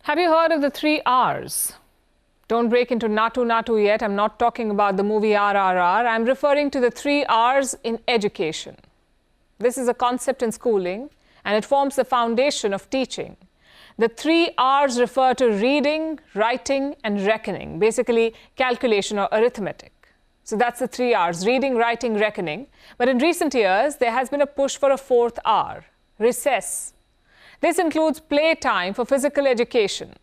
Have you heard of the 3 R's? Don't break into Natu yet. I'm not talking about the movie RRR. I'm referring to the 3 R's in education. This is a concept in schooling, and it forms the foundation of teaching. The 3 R's refer to reading, writing, and reckoning, basically calculation or arithmetic. So that's the 3 R's, reading, writing, reckoning. But in recent years, there has been a push for a 4th R, recess. This includes playtime for physical education.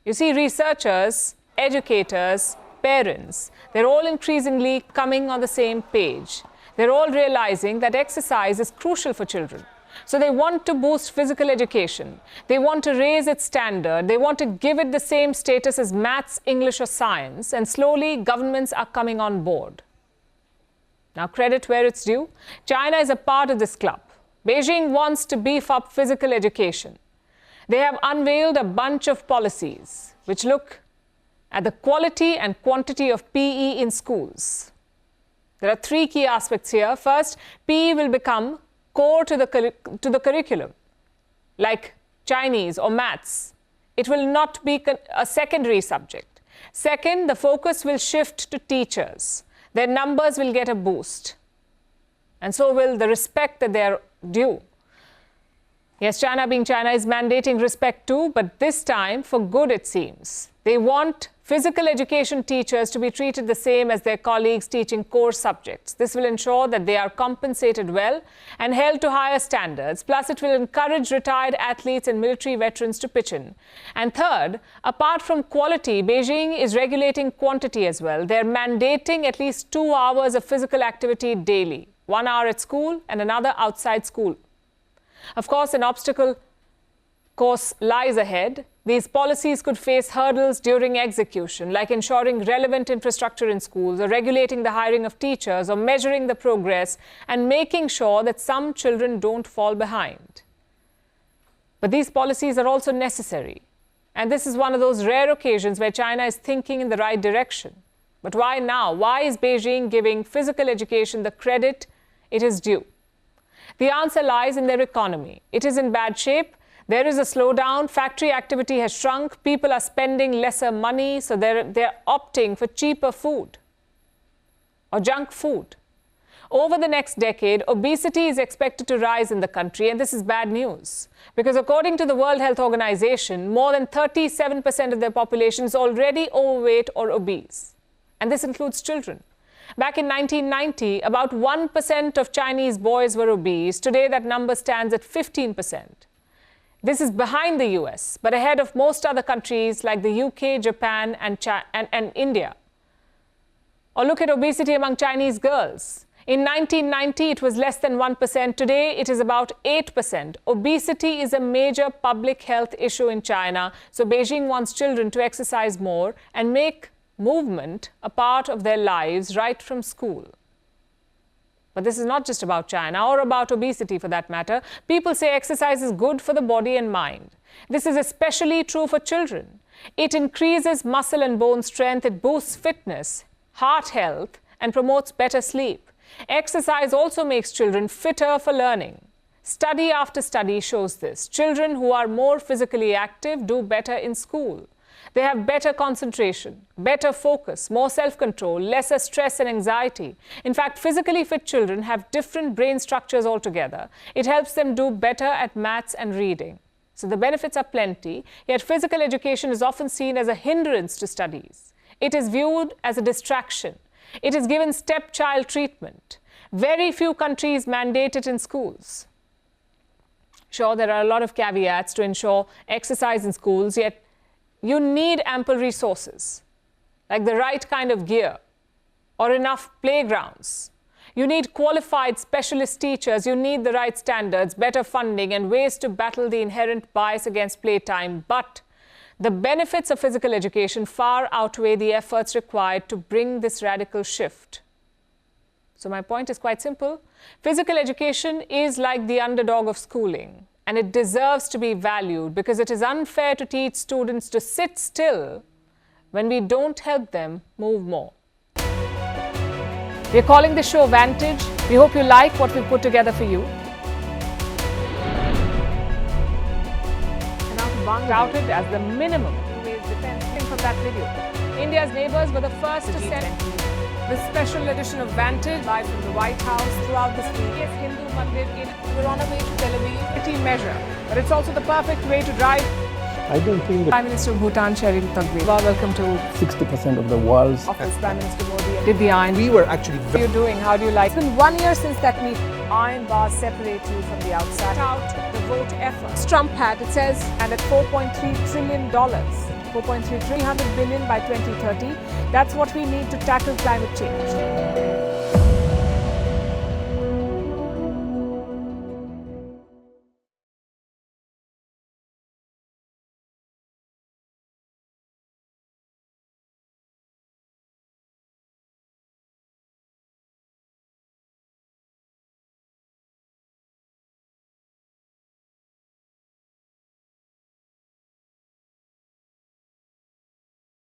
You see, researchers, educators, parents, they're all increasingly coming on the same page. They're all realizing that exercise is crucial for children. So they want to boost physical education. They want to raise its standard. They want to give it the same status as maths, English, or science. And slowly, governments are coming on board. Now, credit where it's due. China is a part of this club. Beijing wants to beef up physical education. They have unveiled a bunch of policies which look at the quality and quantity of PE in schools. There are 3 key aspects here. First, PE will become core to the curriculum, like Chinese or maths. It will not be a secondary subject. Second, the focus will shift to teachers. Their numbers will get a boost. And so will the respect that they are due. Yes, China being China is mandating respect too, but this time for good, it seems. They want physical education teachers to be treated the same as their colleagues teaching core subjects. This will ensure that they are compensated well and held to higher standards. Plus, it will encourage retired athletes and military veterans to pitch in. And third, apart from quality, Beijing is regulating quantity as well. They're mandating at least 2 hours of physical activity daily, 1 hour at school and another outside school. Of course, an obstacle course lies ahead. These policies could face hurdles during execution, like ensuring relevant infrastructure in schools, or regulating the hiring of teachers, or measuring the progress, and making sure that some children don't fall behind. But these policies are also necessary. And this is one of those rare occasions where China is thinking in the right direction. But why now? Why is Beijing giving physical education the credit it is due? The answer lies in their economy. It is in bad shape. There is a slowdown. Factory activity has shrunk. People are spending lesser money, so they're opting for cheaper food or junk food. Over the next decade, obesity is expected to rise in the country, and this is bad news. Because according to the World Health Organization, more than 37% of their population is already overweight or obese. And this includes children. Back in 1990, about 1% of Chinese boys were obese. Today, that number stands at 15%. This is behind the US, but ahead of most other countries like the UK, Japan, and India. Or look at obesity among Chinese girls. In 1990, it was less than 1%. Today, it is about 8%. Obesity is a major public health issue in China, so Beijing wants children to exercise more and make movement a part of their lives right from school. But this is not just about China or about obesity for that matter. People say exercise is good for the body and mind. This is especially true for children. It increases muscle and bone strength, it boosts fitness, heart health, and promotes better sleep. Exercise also makes children fitter for learning. Study after study shows this. Children who are more physically active do better in school. They have better concentration, better focus, more self-control, lesser stress and anxiety. In fact, physically fit children have different brain structures altogether. It helps them do better at maths and reading. So the benefits are plenty, yet physical education is often seen as a hindrance to studies. It is viewed as a distraction. It is given stepchild treatment. Very few countries mandate it in schools. Sure, there are a lot of caveats to ensure exercise in schools, yet you need ample resources, like the right kind of gear or enough playgrounds. You need qualified specialist teachers. You need the right standards, better funding, and ways to battle the inherent bias against playtime. But the benefits of physical education far outweigh the efforts required to bring this radical shift. So my point is quite simple. Physical education is like the underdog of schooling. And it deserves to be valued because it is unfair to teach students to sit still when we don't help them move more. We're calling this show Vantage. We hope you like what we put together for you. And out of touted as the minimum wage defense from that video. India's neighbors were the first to send the special edition of Vantage live from the White House throughout this week. Hindu Mandir in we're on our way to Tel Aviv. Pretty measure, but it's also the perfect way to drive. I don't think that Prime Minister of Bhutan, Sherin Tagwe. Welcome to 60% of the world's office. Prime Minister Modi did the iron. We were actually How are you doing? How do you like? It's been 1 year since that meeting. Iron bars separate you from the outside. Out the vote effort. Trump had, it says, and at $4.3 trillion. 4.3 300 billion by 2030. That's what we need to tackle climate change.